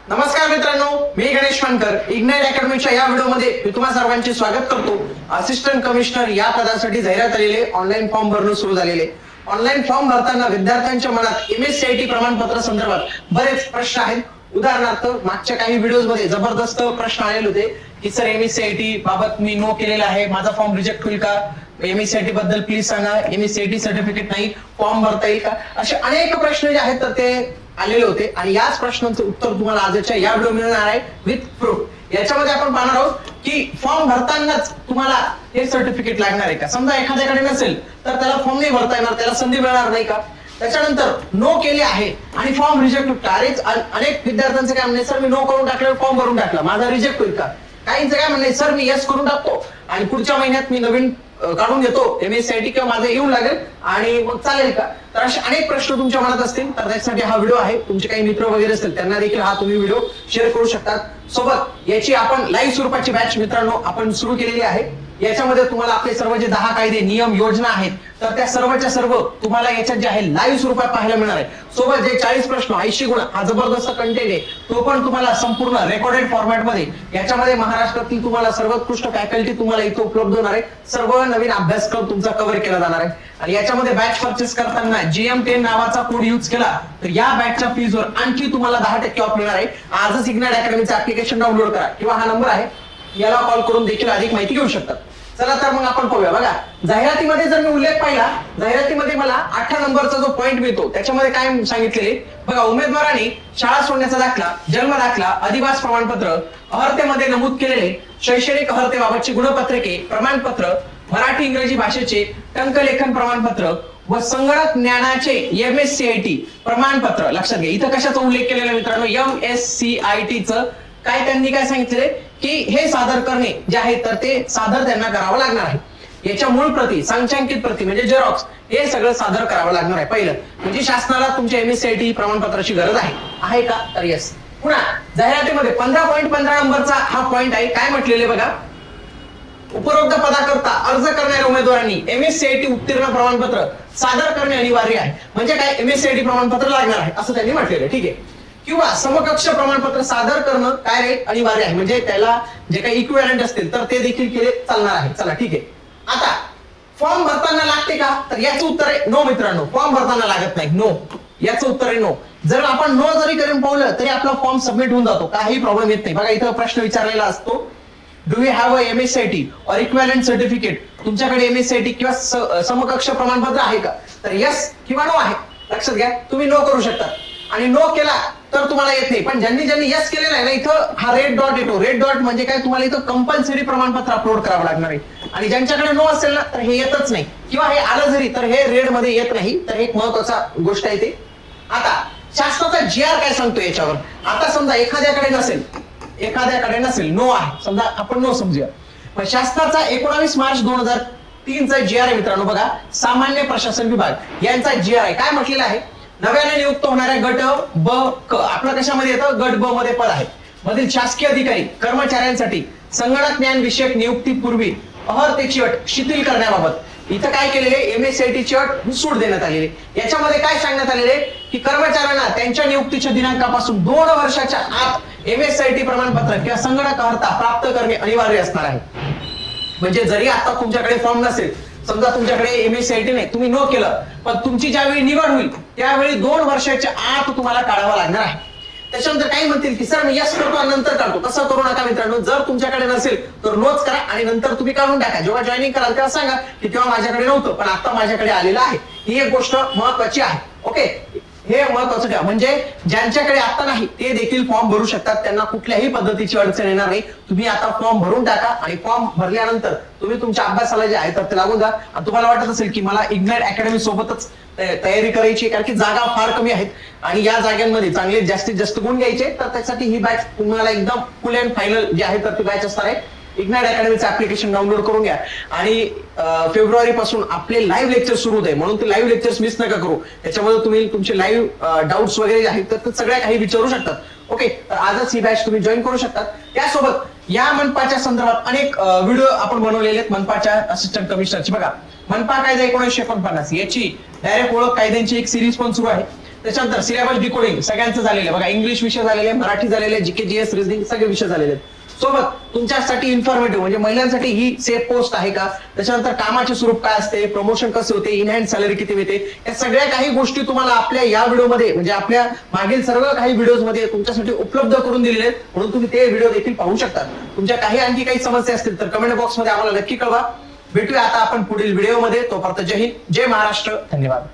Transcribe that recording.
नमस्कार मित्रांनो, मी गणेश वानकर. इग्नाइट अकॅडमीच्या या व्हिडिओमध्ये मी तुम्हा सर्वांचे स्वागत करतो. असिस्टंट कमिशनर या पदासाठी जाहिरात आलेले ऑनलाईन फॉर्म भरणं सुरू झालेले. ऑनलाईन फॉर्म भरताना विद्यार्थ्यांच्या मनात MSCIT प्रमाणपत्र संदर्भात बरेच प्रश्न आहेत. उदाहरणार्थ मागच्या काही व्हिडिओज मध्ये जबरदस्त प्रश्न आलेले होते की सर MSCIT बाबत मी नो केलेला आहे, माझा फॉर्म रिजेक्ट होईल का, MSCIT बद्दल प्लीज सांगा, MSCIT सर्टिफिकेट नाही, फॉर्म भरता येईल का, असे अनेक प्रश्न जे आहेत तर ते आलेले होते. आणि याच प्रश्नांचं उत्तर तुम्हाला आजच्या या व्हिडिओ मिळणार आहे विथ प्रूफ. याच्यामध्ये आपण पाहणार आहोत की फॉर्म भरतानाच तुम्हाला हे सर्टिफिकेट लागणार आहे का. समजा एखाद्याकडे नसेल तर त्याला फॉर्म नाही भरता येणार, त्याला संधी मिळणार नाही का. त्याच्यानंतर नो केले आहे आणि फॉर्म रिजेक्ट होईल का. अनेक विद्यार्थ्यांचं काय म्हणणे, सर मी नो करून टाकल्यावर फॉर्म भरून टाकला, माझा रिजेक्ट होईल का. काहींचं काय म्हणणे, सर मी यस करून टाकतो आणि पुढच्या महिन्यात मी नवीन काढून घेतो MSCIT किंवा माझं येऊन लागेल आणि मग चालेल का. तर असे अनेक प्रश्न तुमच्या मनात असतील तर त्यासाठी हा व्हिडिओ आहे. तुमचे काही मित्र वगैरे असतील त्यांना देखील हा तुम्ही व्हिडिओ शेअर करू शकतात. सोबत याची आपण लाईव्ह स्वरूपाची बॅच मित्रांनो आपण सुरू केलेली आहे. याच्यामध्ये तुम्हाला आपले सर्व जे 10 कायदे नियम योजना आहेत तर त्या सर्वच्या सर्व तुम्हाला याच्यात जे आहे लाईव्ह स्वरूपात पाहायला मिळणार आहे. सोबत जे 40 प्रश्न 80 गुण हा जबरदस्त कंटेंट आहे तो पण तुम्हाला संपूर्ण रेकॉर्डेड फॉर्मॅट मध्ये. याच्यामध्ये महाराष्ट्रातील तुम्हाला सर्वोत्कृष्ट फॅकल्टी तुम्हाला इथे उपलब्ध होणार आहे. सर्व नवीन अभ्यासक्रम तुमचा कव्हर केला जाणार आहे. आणि याच्यामध्ये बॅच परचेस करताना GM10 नावाचा कोड यूज केला तर या बॅचच्या फीजवर आणखी तुम्हाला 10% ऑफ मिळणार आहे. आजच इग्नाइट अकॅडमीचं ऍप्लिकेशन डाउनलोड करा किंवा हा नंबर आहे याला कॉल करून देखील अधिक माहिती घेऊ शकतात. चला तर मग आपण पाहूया. बघा, जाहिरातीमध्ये जर मी उल्लेख पाहिला, जाहिरातीमध्ये मला 8 नंबरचा जो पॉइंट मिळतो त्याच्यामध्ये काय सांगितलेले बघा, उमेदवारांनी शाळा सोडण्याचा दाखला, जन्म दाखला, अधिवास प्रमाणपत्र, अर्हतेमध्ये नमूद केलेले शैक्षणिक अर्हतेबाबतची गुणपत्रके, प्रमाणपत्र, मराठी इंग्रजी भाषेचे टंकलेखन प्रमाणपत्र व संगणक ज्ञानाचे MSCIT प्रमाणपत्र. लक्षात घ्या इथं कशाचा उल्लेख केलेला मित्रांनो, MSCITचं काय त्यांनी काय सांगितले की हे सादर करणे जे आहे तर ते सादर त्यांना करावं लागणार आहे. याच्या मूळ प्रती, संचांकित प्रती म्हणजे जेरॉक्स हे सगळं सादर करावं लागणार आहे. पहिलं म्हणजे शासनाला तुमच्या MSCIT प्रमाणपत्राची गरज आहे का, तर यस. पुन्हा जाहिरातीमध्ये 15.15 नंबरचा हा पॉइंट आहे. काय म्हटलेले बघा, उपरोक्त पदाकरता अर्ज करणाऱ्या उमेदवारांनी MSCIT उत्तीर्ण प्रमाणपत्र सादर करणे अनिवार्य आहे. म्हणजे काय, MSCIT प्रमाणपत्र लागणार आहे असं त्यांनी म्हटलेलं, ठीक आहे. किंवा समकक्ष प्रमाणपत्र सादर करणं काय रे अनिवार्य आहे. म्हणजे त्याला जे काही इक्विव्हॅलंट असतील तर ते देखील केले चालणार आहे. चला ठीक आहे. आता फॉर्म भरताना लागते का, तर याचं उत्तर आहे नो मित्रांनो. फॉर्म भरताना लागत नाही, नो. याचं उत्तर आहे नो. जर आपण नो जरी करून पावलं तरी आपला फॉर्म सबमिट होऊन जातो, काही प्रॉब्लेम येत नाही. बघा इथं प्रश्न विचारलेला असतो, do you have a MSCIT और इक्विव्हॅलंट सर्टिफिकेट. तुमच्याकडे MSCIT किंवा समकक्ष प्रमाणपत्र आहे का, तर यस किंवा नो आहे. लक्षात घ्या, तुम्ही नो करू शकता आणि नो केला तर तुम्हाला येत नाही. पण ज्यांनी यस केलेलं आहे ना, इथं हा रेड डॉट येतो. रेड डॉट म्हणजे काय, तुम्हाला इथं कंपल्सरी प्रमाणपत्र अपलोड करावं लागणार आहे. आणि ज्यांच्याकडे नो असेल ना तर हे येतच नाही किंवा हे आलं जरी तर हे रेड मध्ये येत नाही. तर एक महत्वाचा गोष्ट आहे ते. आता शासनाचा GR काय सांगतो याच्यावर. आता समजा एखाद्याकडे नसेल, नो आहे समजा, आपण नो समजूया. पण शासनाचा 19 मार्च 2003 चा GR आहे मित्रांनो. बघा, सामान्य प्रशासन विभाग यांचा GR आहे. काय म्हटलेलं आहे, नव्याने नियुक्त होणाऱ्या गट ब क, आपलं कशामध्ये येतं, गट ब मध्ये पद आहे, मधील शासकीय अधिकारी कर्मचाऱ्यांसाठी संगणक ज्ञान विषयक नियुक्तीपूर्वी अर्हतेची अट शिथिल करण्याबाबत इथं काय केलेले, MSCITची अट सूट देण्यात आलेली. याच्यामध्ये काय सांगण्यात आलेले की कर्मचाऱ्यांना त्यांच्या नियुक्तीच्या दिनांकापासून 2 वर्षाच्या आत MSCIT प्रमाणपत्र किंवा संगणक अर्हता प्राप्त करणे अनिवार्य असणार आहे. म्हणजे जरी आता तुमच्याकडे फॉर्म नसेल, समजा तुमच्याकडे MSCIT नाही, तुम्ही नो केलं, पण तुमची ज्यावेळी निवड होईल त्यावेळी 2 वर्षाच्या आत तुम्हाला काढावं लागणार आहे. त्याच्यानंतर काही म्हणतील की सर मी यस करतो आणि नंतर काढतो. तसं करू नका मित्रांनो. जर तुमच्याकडे नसेल तर नोच करा आणि नंतर तुम्ही काढून टाका. जेव्हा जॉईनिंग कराल तेव्हा सांगा की तेव्हा माझ्याकडे नव्हतं पण आता माझ्याकडे आलेलं आहे. ही एक गोष्ट महत्वाची आहे. ओके, हे महत्वाचं ठेवा. म्हणजे ज्यांच्याकडे आता नाही ते देखील फॉर्म भरू शकतात, त्यांना कुठल्याही पद्धतीची अडचण येणार नाही. तुम्ही आता फॉर्म भरून टाका आणि फॉर्म भरल्यानंतर तुम्ही तुमच्या अभ्यासाला जे आहे तर ते लागून जा. आणि तुम्हाला वाटत असेल की मला इग्नाइट अकॅडमी सोबतच तयारी करायची, कारण की जागा फार कमी आहेत आणि या जागांमध्ये चांगले जास्तीत जास्त गुण घ्यायचे, तर त्यासाठी ही बॅच तुम्हाला एकदम फुल अँड फायनल जे आहे तर ती बॅच असणार आहे. इग्नाइट अकॅडमीचं ऍप्लिकेशन डाउनलोड करून घ्या आणि फेब्रुवारी पासून आपले लाईव्ह लेक्चर सुरू होत आहे, म्हणून ते लाईव्ह लेक्चर्स मिस नका करू. त्याच्यामध्ये तुम्ही तुमचे लाईव्ह डाऊट्स वगैरे आहेत तर सगळ्या काही विचारू शकतात. ओके, तर आजच ही बॅच तुम्ही जॉईन करू शकता. त्यासोबत या मनपाच्या संदर्भात अनेक व्हिडिओ आपण बनवलेले आहेत मनपाच्या असिस्टंट कमिशनरची. बघा, मनपा कायदा 1949 याची डायरेक्ट ओळख कायद्यांची एक सिरीज पण सुरू आहे. त्याच्यानंतर सिलेबस डिकोडिंग सगळ्यांचं झालेलं आहे बघा. इंग्लिश विषय झालेले, मराठी झालेले, जीके जीएस रिझनिंग सगळे विषय झालेले आहेत. सोबत तुमच्यासाठी इन्फॉर्मेटिव्ह म्हणजे महिलांसाठी ही सेफ पोस्ट आहे का, त्याच्यानंतर कामाचे स्वरूप काय असते, प्रमोशन कसे होते, इन हँड सॅलरी किती मिळते, या सगळ्या काही गोष्टी तुम्हाला आपल्या या व्हिडिओमध्ये म्हणजे आपल्या मागील सर्व काही व्हिडिओमध्ये तुमच्यासाठी उपलब्ध करून दिलेले आहेत. म्हणून तुम्ही ते व्हिडिओ देखील पाहू शकता. तुमच्या काही आणखी काही समस्या असतील तर कमेंट बॉक्समध्ये आम्हाला नक्की कळवा. भेटूया आता आपण पुढील व्हिडिओमध्ये. तोपर्यंत जय हिंद, जय महाराष्ट्र, धन्यवाद.